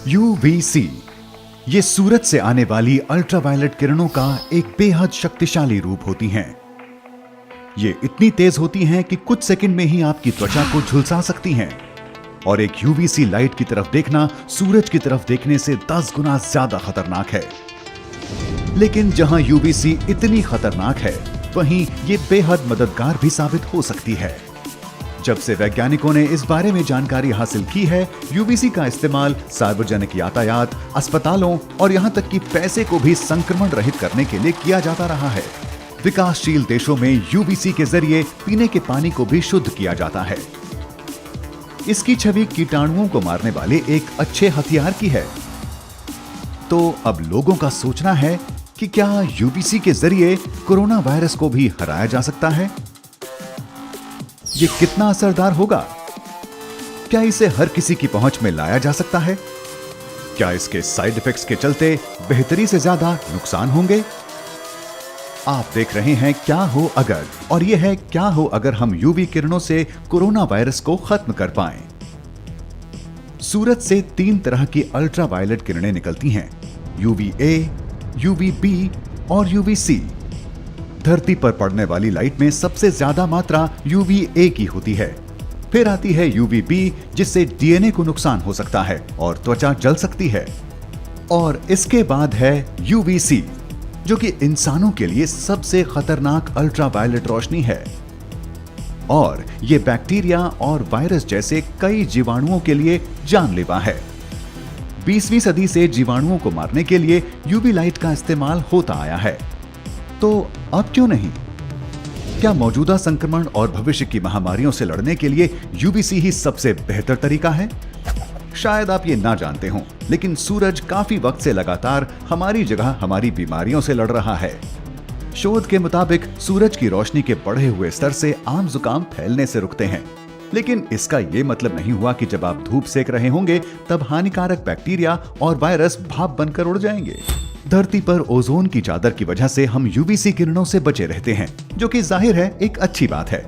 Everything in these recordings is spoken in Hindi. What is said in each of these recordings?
UVC ये सूरज से आने वाली अल्ट्रावायलेट किरणों का एक बेहद शक्तिशाली रूप होती हैं। ये इतनी तेज होती हैं कि कुछ सेकंड में ही आपकी त्वचा को झुलसा सकती हैं। और एक UVC लाइट की तरफ देखना सूरज की तरफ देखने से 10 गुना ज्यादा खतरनाक है। लेकिन जहां UVC इतनी खतरनाक है, वहीं ये बेहद मददगार भी साबित हो सकती है। जब से वैज्ञानिकों ने इस बारे में जानकारी हासिल की है, UVC का इस्तेमाल सार्वजनिक यातायात, अस्पतालों और यहां तक कि पैसे को भी संक्रमण रहित करने के लिए किया जाता रहा है। विकासशील देशों में UVC के जरिए पीने के पानी को भी शुद्ध किया जाता है। इसकी छवि कीटाणुओं को मारने वाले एक अच्छे हथियार की है। तो अब लोगों का सोचना है कि क्या UVC के जरिए कोरोना वायरस को भी हराया जा सकता है? ये कितना असरदार होगा? क्या इसे हर किसी की पहुंच में लाया जा सकता है? क्या इसके साइड इफेक्ट्स के चलते बेहतरी से ज्यादा नुकसान होंगे? आप देख रहे हैं क्या हो अगर, और यह है क्या हो अगर हम UV किरणों से कोरोना वायरस को खत्म कर पाएं। सूरज से 3 तरह की अल्ट्रावायलेट किरणें निकलती हैं, UVA, UVB और UVC। धरती पर पड़ने वाली लाइट में सबसे ज्यादा मात्रा UVA की होती है। फिर आती है UVB, जिससे DNA को नुकसान हो सकता है और त्वचा जल सकती है। और इसके बाद है UVC, जो कि इंसानों के लिए सबसे खतरनाक अल्ट्रावायलेट रोशनी है। और ये बैक्टीरिया और वायरस जैसे कई जीवाणुओं के लिए जानलेवा है। 20वीं सदी से जीवाणुओं को मारने के लिए UV लाइट का इस्तेमाल होता आया है। तो अब क्यों नहीं? क्या मौजूदा संक्रमण और भविष्य की महामारियों से लड़ने के लिए UVC ही सबसे बेहतर तरीका है? शायद आप ये ना जानते हो, लेकिन सूरज काफी वक्त से लगातार हमारी जगह हमारी बीमारियों से लड़ रहा है। शोध के मुताबिक सूरज की रोशनी के बढ़े हुए स्तर से आम जुकाम फैलने से रुकते हैं। लेकिन इसका ये मतलब नहीं हुआ कि जब आप धूप सेक रहे होंगे तब हानिकारक बैक्टीरिया और वायरस भाप बनकर उड़ जाएंगे। धरती पर ओजोन की चादर की वजह से हम UVC किरणों से बचे रहते हैं, जो कि जाहिर है एक अच्छी बात है।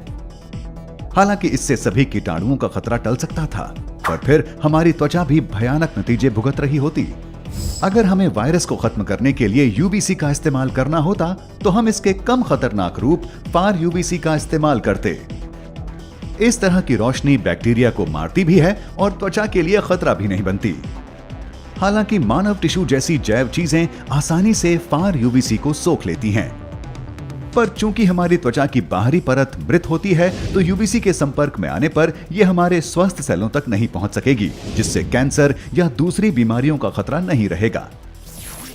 हालांकि इससे सभी कीटाणुओं का खतरा टल सकता था, पर फिर हमारी त्वचा भी भयानक नतीजे भुगत रही होती। अगर हमें वायरस को खत्म करने के लिए UVC का इस्तेमाल करना होता, तो हम इसके कम खतरनाक रूप फार UVC का इस्तेमाल करते। इस तरह की रोशनी बैक्टीरिया को मारती भी है और त्वचा के लिए खतरा भी नहीं बनती। हालांकि मानव टिश्यू जैसी जैव चीजें आसानी से फार UVC को सोख लेती हैं, पर चूंकि हमारी त्वचा की बाहरी परत मृत होती है, तो UVC के संपर्क में आने पर यह हमारे स्वस्थ सेलों तक नहीं पहुंच सकेगी, जिससे कैंसर या दूसरी बीमारियों का खतरा नहीं रहेगा।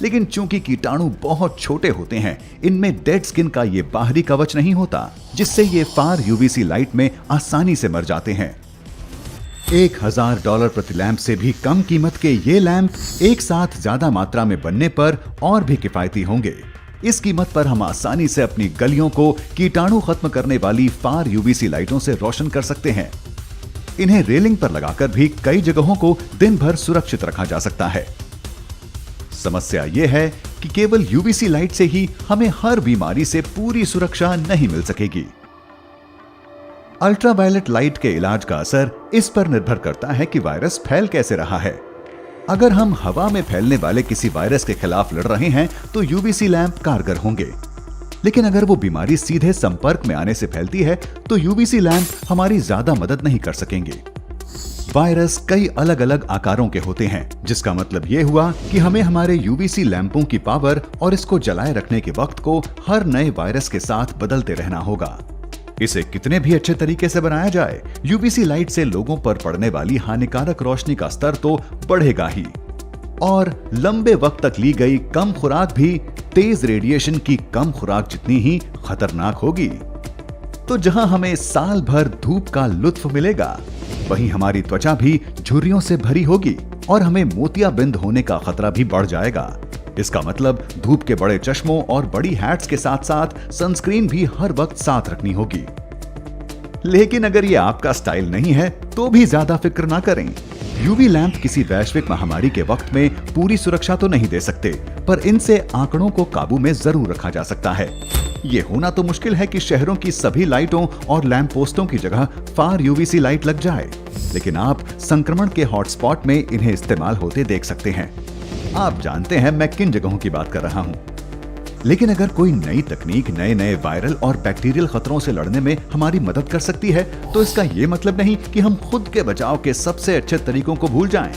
लेकिन चूंकि कीटाणु बहुत छोटे होते हैं, इनमें डेड स्किन का ये बाहरी कवच नहीं होता, जिससे ये फार UVC लाइट में आसानी से मर जाते हैं। $1000 प्रति लैंप से भी कम कीमत के ये लैंप एक साथ ज्यादा मात्रा में बनने पर और भी किफायती होंगे। इस कीमत पर हम आसानी से अपनी गलियों को कीटाणु खत्म करने वाली फार UVC लाइटों से रोशन कर सकते हैं। इन्हें रेलिंग पर लगाकर भी कई जगहों को दिन भर सुरक्षित रखा जा सकता है। समस्या यह है कि केवल UVC लाइट से ही हमें हर बीमारी से पूरी सुरक्षा नहीं मिल सकेगी। अल्ट्रावायलेट लाइट के इलाज का असर इस पर निर्भर करता है कि वायरस फैल कैसे रहा है। अगर हम हवा में फैलने वाले किसी वायरस के खिलाफ लड़ रहे हैं, तो UVC लैंप कारगर होंगे। लेकिन अगर वो बीमारी सीधे संपर्क में आने से फैलती है, तो UVC लैंप हमारी ज्यादा मदद नहीं कर सकेंगे। वायरस कई अलग अलग आकारों के होते हैं, जिसका मतलब ये हुआ कि हमें हमारे UVC लैंपों की पावर और इसको जलाए रखने के वक्त को हर नए वायरस के साथ बदलते रहना होगा। इसे कितने भी अच्छे तरीके से बनाया जाए, UVC लाइट से लोगों पर पड़ने वाली हानिकारक रोशनी का स्तर तो बढ़ेगा ही, और लंबे वक्त तक ली गई कम खुराक भी तेज रेडिएशन की कम खुराक जितनी ही खतरनाक होगी। तो जहां हमें साल भर धूप का लुत्फ मिलेगा, वहीं हमारी त्वचा भी झुर्रियों से भरी होगी और हमें मोतियाबिंद होने का खतरा भी बढ़ जाएगा। इसका मतलब धूप के बड़े चश्मों और बड़ी हैट्स के साथ साथ सनस्क्रीन भी हर वक्त साथ रखनी होगी। लेकिन अगर ये आपका स्टाइल नहीं है, तो भी ज्यादा फिक्र ना करें। UV लैंप किसी वैश्विक महामारी के वक्त में पूरी सुरक्षा तो नहीं दे सकते, पर इनसे आंकड़ों को काबू में जरूर रखा जा सकता है। ये होना तो मुश्किल है कि शहरों की सभी लाइटों और लैंप पोस्टों की जगह फार UVC लाइट लग जाए। लेकिन आप संक्रमण के हॉटस्पॉट में इन्हें इस्तेमाल होते देख सकते हैं। आप जानते हैं मैं किन जगहों की बात कर रहा हूं। लेकिन अगर कोई नई तकनीक नए नए वायरल और बैक्टीरियल खतरों से लड़ने में हमारी मदद कर सकती है, तो इसका यह मतलब नहीं कि हम खुद के बचाव के सबसे अच्छे तरीकों को भूल जाएं।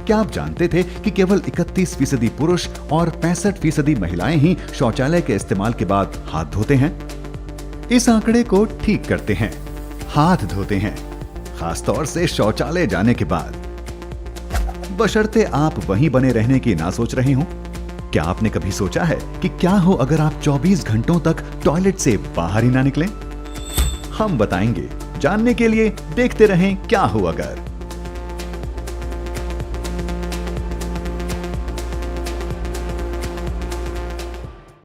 क्या आप जानते थे कि केवल 31% पुरुष और 65% महिलाएं ही शौचालय के इस्तेमाल के बाद हाथ धोते हैं? इस आंकड़े को ठीक करते हैं, हाथ धोते हैं, खासतौर से शौचालय जाने के बाद, बशर्ते आप वहीं बने रहने की ना सोच रहे हो। क्या आपने कभी सोचा है कि क्या हो अगर आप 24 घंटों तक टॉयलेट से बाहर ही ना निकलें? हम बताएंगे। जानने के लिए देखते रहें क्या हो अगर।